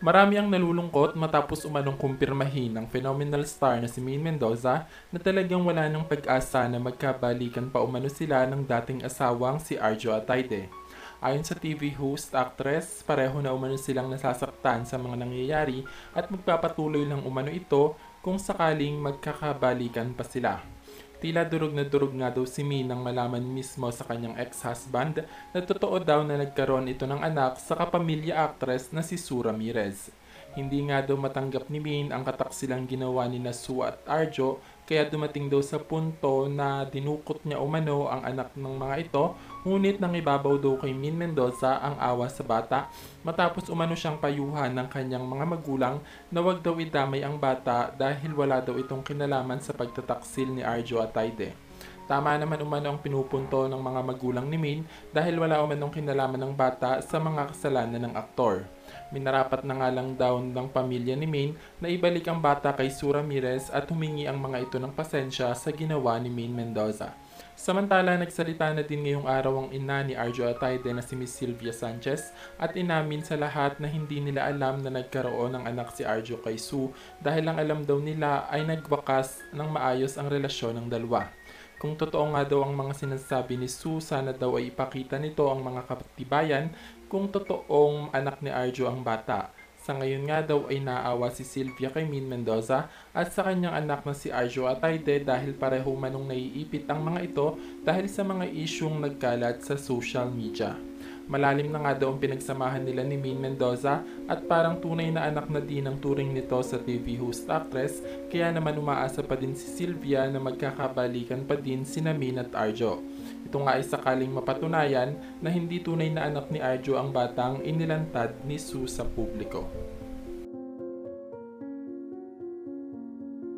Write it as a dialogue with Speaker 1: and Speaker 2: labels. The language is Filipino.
Speaker 1: Marami ang nalulungkot matapos umanong kumpirmahin ng phenomenal star na si Maine Mendoza na talagang wala ng pag-asa na magkabalikan pa umano sila ng dating asawang si Arjo Atayde. Ayon sa TV host actress, pareho na umano silang nasasaktan sa mga nangyayari at magpapatuloy lang umano ito kung sakaling magkakabalikan pa sila. Tila durog nga daw si Min nang malaman mismo sa kanyang ex-husband na totoo daw na nagkaroon ito ng anak sa kapamilya actress na si Sue Ramirez. Hindi nga daw matanggap ni Min ang kataksilang ginawa ni na Sue at Arjo kaya dumating daw sa punto na dinukot niya umano ang anak ng mga ito, ngunit nang ibabaw daw kay Min Mendoza ang awa sa bata matapos umano siyang payuhan ng kanyang mga magulang na wag daw idamay ang bata dahil wala daw itong kinalaman sa pagtataksil ni Arjo Atayde. Tama naman umano ang pinupunto ng mga magulang ni Min dahil wala umanong kinalaman ng bata sa mga kasalanan ng aktor. Minarapat na nga lang daw ng pamilya ni Min na ibalik ang bata kay Sue Ramirez at humingi ang mga ito ng pasensya sa ginawa ni Min Mendoza. Samantala, nagsalita na din ngayong araw ang ina ni Arjo Atayde na si Miss Sylvia Sanchez at inamin sa lahat na hindi nila alam na nagkaroon ng anak si Arjo kay Sue dahil ang alam daw nila ay nagwakas ng maayos ang relasyon ng dalawa. Kung totoo nga daw ang mga sinasabi ni Sue, sana daw ay ipakita nito ang mga katibayan kung totoong anak ni Arjo ang bata. Sa ngayon nga daw ay naawa si Sylvia kay Min Mendoza at sa kanyang anak na si Arjo Atayde dahil pareho manong naiipit ang mga ito dahil sa mga isyung nagkalat sa social media. Malalim na nga daw ang pinagsamahan nila ni Min Mendoza at parang tunay na anak na din ang turing nito sa TV host actress, kaya naman umaasa pa din si Sylvia na magkakabalikan pa din sina Min at Arjo. Ito nga ay sakaling mapatunayan na hindi tunay na anak ni Arjo ang batang inilantad ni Sue sa publiko.